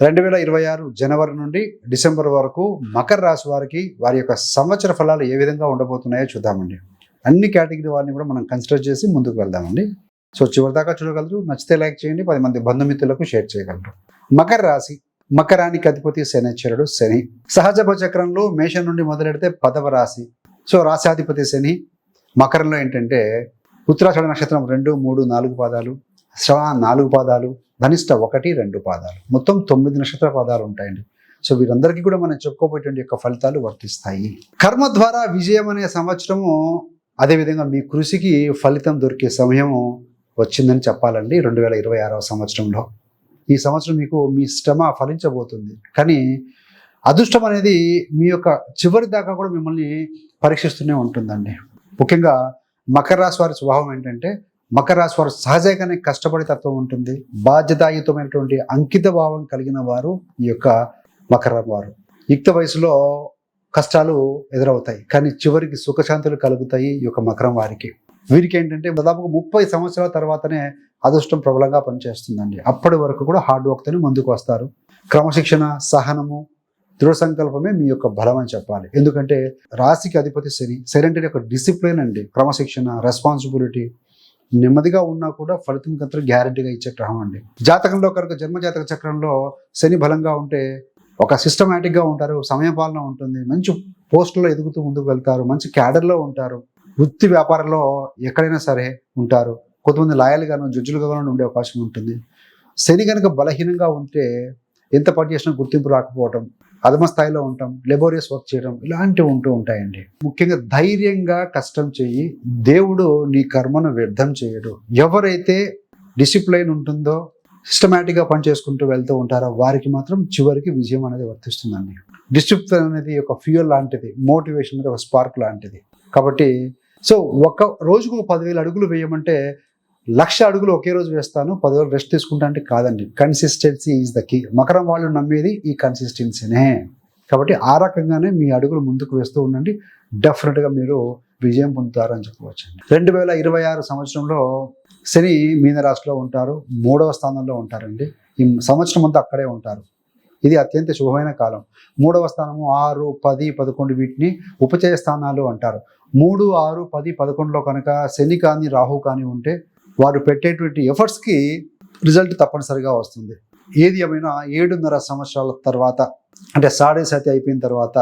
2026 జనవరి నుండి డిసెంబర్ వరకు మకర రాశి వారికి వారి యొక్క సంవత్సర ఫలాలు ఏ విధంగా ఉండబోతున్నాయో చూద్దామండి. అన్ని కేటగిరీ వారిని కూడా మనం కన్సిడర్ చేసి ముందుకు వెళ్దామండి. సో చివరిదాకా చూడగలరు. నచ్చితే లైక్ చేయండి, 10 మంది బంధుమిత్రులకు షేర్ చేయగలరు. మకర రాశి, మకరానికి అధిపతి శనిశ్చరుడు. శని సహజ చక్రంలో మేషం నుండి మొదలెడితే 10వ రాశి. సో రాశాధిపతి శని. మకరంలో ఏంటంటే ఉత్తరాషాఢ నక్షత్రం 2, 3, 4 పాదాలు, శ్రవణ 4 పాదాలు, ధనిష్ట 1, 2 పాదాలు, మొత్తం 9 నక్షత్ర పాదాలు ఉంటాయండి. సో వీరందరికీ కూడా మనం చెప్పుకోబోయేటువంటి యొక్క ఫలితాలు వర్తిస్తాయి. కర్మ ద్వారా విజయం అనే సంవత్సరము, అదేవిధంగా మీ కృషికి ఫలితం దొరికే సమయము వచ్చిందని చెప్పాలండి. 2026వ సంవత్సరంలో ఈ సంవత్సరం మీకు మీ శ్రమ ఫలించబోతుంది. కానీ అదృష్టం అనేది మీ యొక్క చివరి దాకా కూడా మిమ్మల్ని పరీక్షిస్తూనే ఉంటుందండి. ముఖ్యంగా మకర రాశి వారి స్వభావం ఏంటంటే, మకర రాశి వారు సహజంగానే కష్టపడే తత్వం ఉంటుంది. బాధ్యతాయుతమైనటువంటి అంకిత భావం కలిగిన వారు ఈ యొక్క మకర వారు. యుక్త వయసులో కష్టాలు ఎదురవుతాయి, కానీ చివరికి సుఖశాంతులు కలుగుతాయి ఈ యొక్క మకరం వారికి. వీరికి ఏంటంటే దాదాపు 30 సంవత్సరాల తర్వాతనే అదృష్టం ప్రబలంగా పనిచేస్తుందండి. అప్పటి వరకు కూడా హార్డ్ వర్క్తోనే ముందుకు వస్తారు. క్రమశిక్షణ, సహనము, దృఢ సంకల్పమే మీ యొక్క బలం అని చెప్పాలి. ఎందుకంటే రాశికి అధిపతి శని. శని అంటే ఒక డిసిప్లిన్ అండి, క్రమశిక్షణ, రెస్పాన్సిబిలిటీ. నెమ్మదిగా ఉన్నా కూడా ఫలితం కంటే గ్యారెంటీగా ఇచ్చే గ్రహం అండి. జాతకంలో కనుక జన్మజాతక చక్రంలో శని బలంగా ఉంటే ఒక సిస్టమేటిక్గా ఉంటారు, సమయపాలన ఉంటుంది, మంచి పోస్టులో ఎదుగుతూ ముందుకు వెళ్తారు, మంచి క్యాడర్లో ఉంటారు, వృత్తి వ్యాపారంలో ఎక్కడైనా సరే ఉంటారు. కొంతమంది లాయల్గాను, జడ్జిలుగాను ఉండే అవకాశం ఉంటుంది. శని కనుక బలహీనంగా ఉంటే ఎంత పని చేసినా గుర్తింపు రాకపోవడం, అధమ స్థాయిలో ఉంటాం, లెబోరియస్ వర్క్ చేయడం, ఇలాంటివి ఉంటూ ఉంటాయండి. ముఖ్యంగా ధైర్యంగా కష్టం చెయ్యి, దేవుడు నీ కర్మను వ్యర్థం చేయడు. ఎవరైతే డిసిప్లైన్ ఉంటుందో, సిస్టమేటిక్గా పని చేసుకుంటూ వెళ్తూ ఉంటారో వారికి మాత్రం చివరికి విజయం అనేది వర్తిస్తుందండి. డిసిప్లిన్ అనేది ఒక ఫ్యూయల్ లాంటిది, మోటివేషన్ అనేది ఒక స్పార్క్ లాంటిది. కాబట్టి సో ఒక రోజుకు 10,000 అడుగులు వేయమంటే 1,00,000 అడుగులు ఒకే రోజు వేస్తాను, 10 రోజులు రెస్ట్ తీసుకుంటా అంటే కాదండి. Consistency is the key. మకరం వాళ్ళు నమ్మేది ఈ కన్సిస్టెన్సీనే. కాబట్టి ఆ రకంగానే మీ అడుగులు ముందుకు వేస్తూ ఉండండి. డెఫినెట్గా మీరు విజయం పొందుతారని చెప్పవచ్చు. 2026 సంవత్సరంలో శని మీనరాశిలో ఉంటారు, 3వ స్థానంలో ఉంటారండి. ఈ సంవత్సరం అంతా అక్కడే ఉంటారు. ఇది అత్యంత శుభమైన కాలం. 3వ స్థానము 6, 10, 11 వీటిని ఉపచయ స్థానాలు అంటారు. 3, 6, 10, 11లో కనుక శని కానీ రాహు కానీ ఉంటే వారు పెట్టేటువంటి ఎఫర్ట్స్కి రిజల్ట్ తప్పనిసరిగా వస్తుంది. ఏది ఏమైనా 7.5 సంవత్సరాల తర్వాత, అంటే సాడే సతి అయిపోయిన తర్వాత